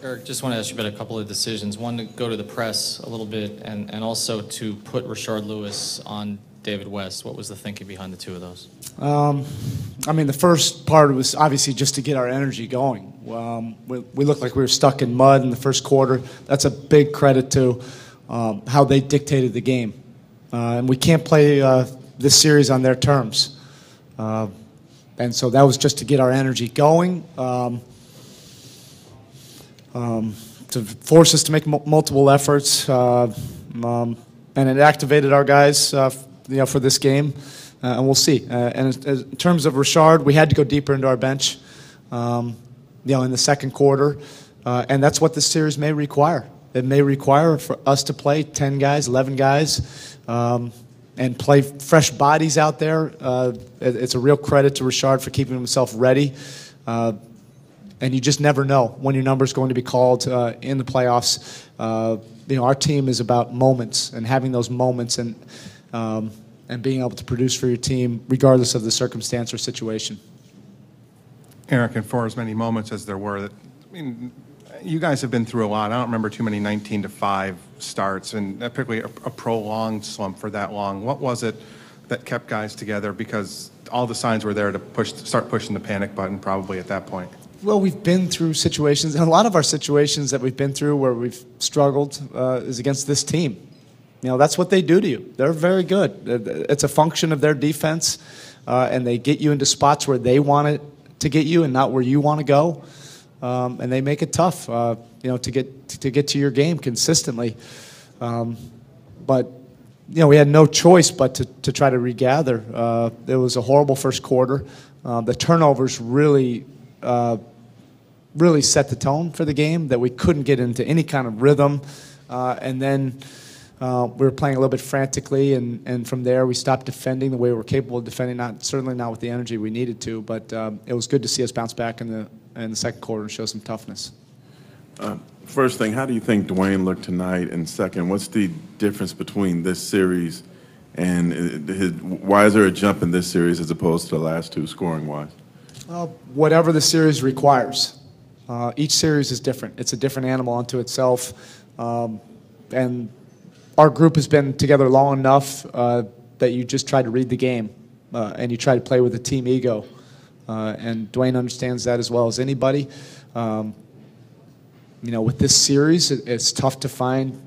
Erik, just want to ask you about a couple of decisions. One, to go to the press a little bit, and also to put Rashard Lewis on David West. What was the thinking behind the two of those? I mean, the first part was obviously just to get our energy going. We looked like we were stuck in mud in the first quarter. That's a big credit to how they dictated the game. And we can't play this series on their terms. And so that was just to get our energy going, to force us to make multiple efforts. And it activated our guys for this game. And we'll see. And in terms of Rashard, we had to go deeper into our bench, in the second quarter, and that's what this series may require. It may require for us to play 10 guys, 11 guys, and play fresh bodies out there. It's a real credit to Rashard for keeping himself ready. And you just never know when your number is going to be called in the playoffs. Our team is about moments and having those moments and being able to produce for your team regardless of the circumstance or situation. Erik, and for as many moments as there were, you guys have been through a lot. I don't remember too many 19-5 starts, and particularly a prolonged slump for that long. What was it that kept guys together? Because all the signs were there to start pushing the panic button probably at that point. Well, we've been through situations, and a lot of our situations that we've been through where we've struggled is against this team. That's what they do to you. They're very good. It's a function of their defense, and they get you into spots where they want it to get you and not where you want to go. And they make it tough, to get to your game consistently. But we had no choice but to try to regather. It was a horrible first quarter. The turnovers really set the tone for the game, that we couldn't get into any kind of rhythm. And then we were playing a little bit frantically, and from there we stopped defending the way we were capable of defending. Certainly not with the energy we needed to, but it was good to see us bounce back in the second quarter and show some toughness. First thing, how do you think Dwayne looked tonight? And second, what's the difference between this series and why is there a jump in this series as opposed to the last two scoring-wise? Whatever the series requires. Each series is different. It's a different animal unto itself. And our group has been together long enough that you just try to read the game and you try to play with a team ego. And Dwayne understands that as well as anybody. With this series, it's tough to find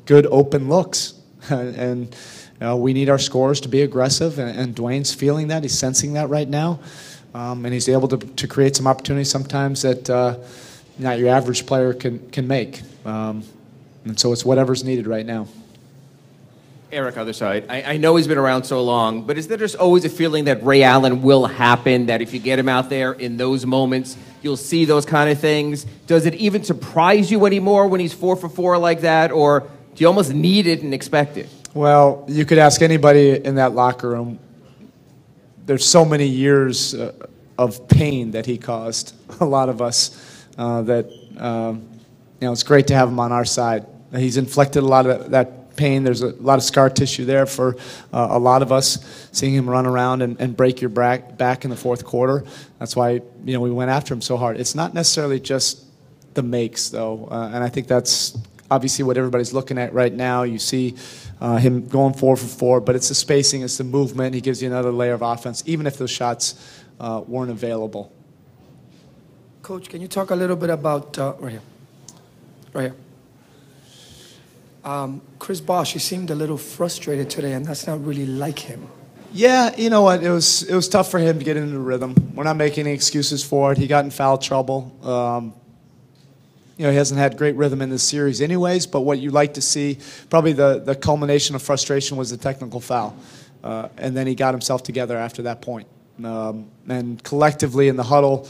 good open looks. And we need our scorers to be aggressive, and Dwayne's feeling that. He's sensing that right now. And he's able to create some opportunities sometimes that not your average player can make. And so it's whatever's needed right now. Erik, other side. I know he's been around so long, but is there just always a feeling that Ray Allen will happen, that if you get him out there in those moments, you'll see those kind of things? Does it even surprise you anymore when he's 4 for 4 like that, or do you almost need it and expect it? Well, you could ask anybody in that locker room. There's so many years of pain that he caused a lot of us that it's great to have him on our side. He's inflicted a lot of that pain. There's a lot of scar tissue there for a lot of us, seeing him run around and break your back in the fourth quarter. That's why we went after him so hard. It's not necessarily just the makes, though, and I think that's obviously what everybody's looking at right now. You see him going 4 for 4, but it's the spacing, it's the movement. He gives you another layer of offense, even if those shots weren't available. Coach, can you talk a little bit about right here? Chris Bosh, he seemed a little frustrated today, and that's not really like him. Yeah, you know what? It was tough for him to get into the rhythm. We're not making any excuses for it. He got in foul trouble. He hasn't had great rhythm in this series anyways, but what you like to see, probably the culmination of frustration was the technical foul. And then he got himself together after that point. And collectively in the huddle,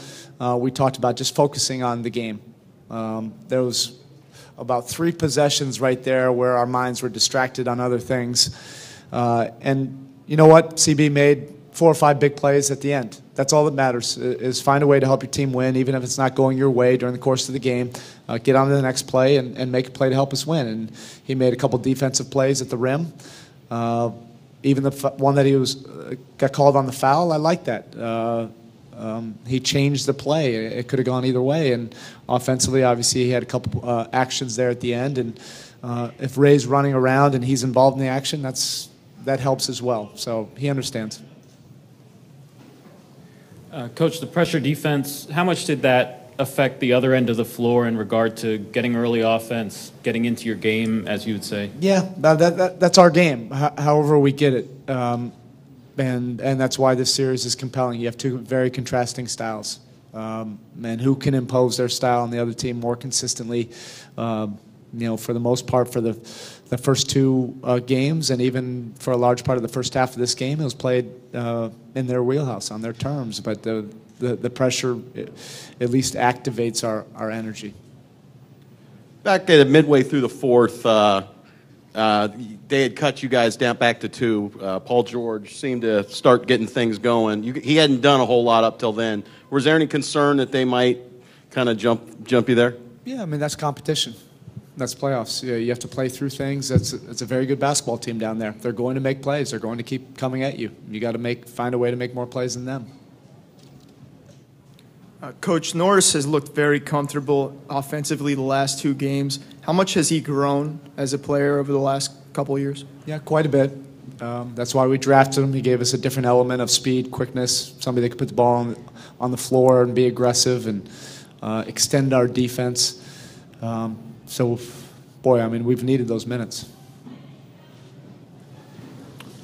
we talked about just focusing on the game. There was about 3 possessions right there where our minds were distracted on other things. And you know what? CB made 4 or 5 big plays at the end. That's all that matters, is find a way to help your team win, even if it's not going your way during the course of the game. Get on to the next play and make a play to help us win. And he made a couple defensive plays at the rim. Even the one that he got called on the foul, I like that. he changed the play. It could have gone either way. And offensively, obviously, he had a couple actions there at the end. And if Ray's running around and he's involved in the action, that helps as well. So he understands. Coach, the pressure defense, how much did that affect the other end of the floor in regard to getting early offense, getting into your game, as you would say? Yeah, that's our game, however we get it. And that's why this series is compelling. You have two very contrasting styles. And who can impose their style on the other team more consistently, for the most part for the first two games, and even for a large part of the first half of this game, it was played in their wheelhouse, on their terms. But the pressure at least activates our energy. Back at midway through the fourth, they had cut you guys down back to 2. Paul George seemed to start getting things going. He hadn't done a whole lot up till then. Was there any concern that they might kind of jump you there? Yeah, I mean, that's competition. That's playoffs. You have to play through things. It's a very good basketball team down there. They're going to make plays. They're going to keep coming at you. You got to find a way to make more plays than them. Coach, Norris has looked very comfortable offensively the last 2 games. How much has he grown as a player over the last couple of years? Yeah, quite a bit. That's why we drafted him. He gave us a different element of speed, quickness, somebody that could put the ball on the floor and be aggressive and extend our defense. So, boy, I mean, we've needed those minutes.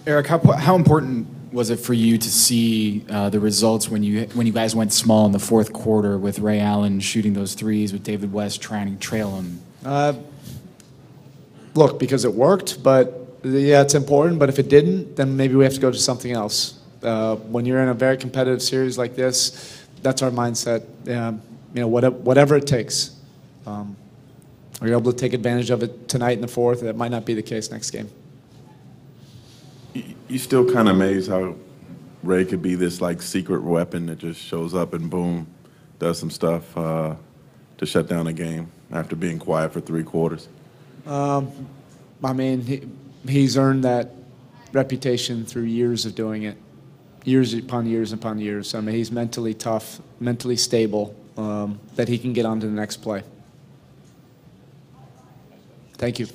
Erik, how important was it for you to see the results when you guys went small in the fourth quarter with Ray Allen shooting those threes with David West trying to trail him? Look, because it worked, but yeah, it's important. But if it didn't, then maybe we have to go to something else. When you're in a very competitive series like this, that's our mindset. Whatever it takes. Are you able to take advantage of it tonight in the fourth? That might not be the case next game. You still kind of amazed how Ray could be this like secret weapon that just shows up and boom, does some stuff to shut down a game after being quiet for 3 quarters. I mean, he's earned that reputation through years of doing it, years upon years upon years. I mean, he's mentally tough, mentally stable, that he can get on to the next play. Thank you.